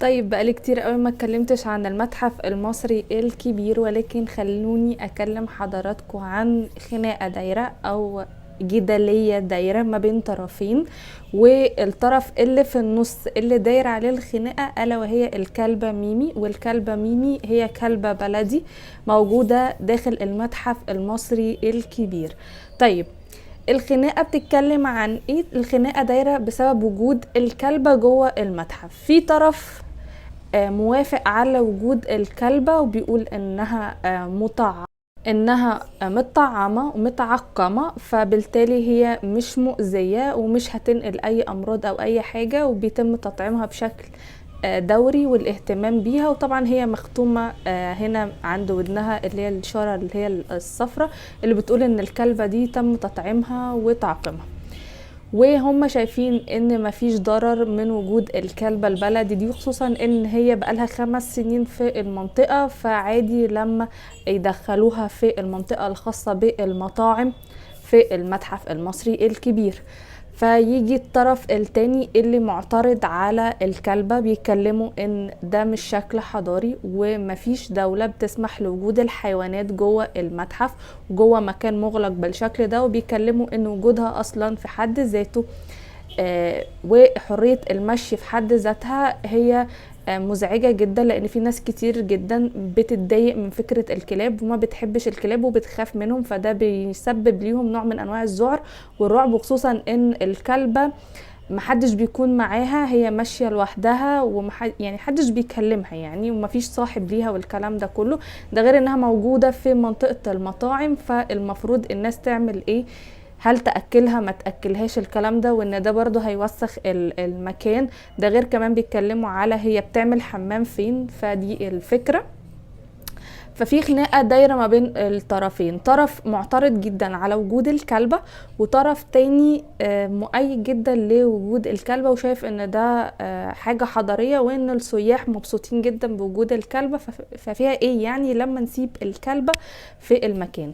طيب بقالي كتير قوي ما اتكلمتش عن المتحف المصري الكبير، ولكن خلوني اكلم حضراتكم عن خناقة دايرة او جدلية دايرة ما بين طرفين، والطرف اللي في النص اللي داير عليه الخناقة ألا وهي الكلبة ميمي. والكلبة ميمي هي كلبة بلدي موجودة داخل المتحف المصري الكبير. طيب الخناقة بتتكلم عن ايه؟ الخناقة دايرة بسبب وجود الكلبة جوه المتحف. في طرف موافق على وجود الكلبة وبيقول انها مطعمة ومتعقمة، فبالتالي هي مش مؤذية ومش هتنقل اي امراض او اي حاجة، وبيتم تطعيمها بشكل دوري والاهتمام بيها. وطبعا هي مختومة هنا عند ودنها اللي هي الإشارة اللي هي الصفرة اللي بتقول ان الكلبة دي تم تطعيمها وتعقيمها. وهم شايفين ان مفيش ضرر من وجود الكلبة البلدي دي، خصوصا ان هي بقالها 5 سنين في المنطقة، فعادي لما يدخلوها في المنطقة الخاصة بالمطاعم في المتحف المصري الكبير. فيجي الطرف التاني اللي معترض على الكلبة بيتكلموا ان ده مش شكل حضاري، ومفيش دولة بتسمح لوجود الحيوانات جوه المتحف وجوه مكان مغلق بالشكل ده، وبيكلموا ان وجودها اصلا في حد ذاته وحرية المشي في حد ذاتها هي مزعجة جدا، لان في ناس كتير جدا بتتضايق من فكرة الكلاب وما بتحبش الكلاب وبتخاف منهم، فده بيسبب ليهم نوع من انواع الذعر والرعب، خصوصا ان الكلبة محدش بيكون معاها، هي ماشية لوحدها يعني محدش بيكلمها يعني، ومفيش صاحب ليها والكلام ده كله. ده غير انها موجودة في منطقة المطاعم، فالمفروض الناس تعمل ايه؟ هل تأكلها ما تأكلهاش الكلام ده، وان ده برضو هيوسخ المكان. ده غير كمان بيتكلموا على هي بتعمل حمام فين، فدي الفكرة. ففي خناقة دايرة ما بين الطرفين، طرف معترض جدا على وجود الكلبة وطرف تاني مؤيد جدا لوجود الكلبة وشايف ان ده حاجة حضارية، وان السياح مبسوطين جدا بوجود الكلبة، ففيها ايه يعني لما نسيب الكلبة في المكان.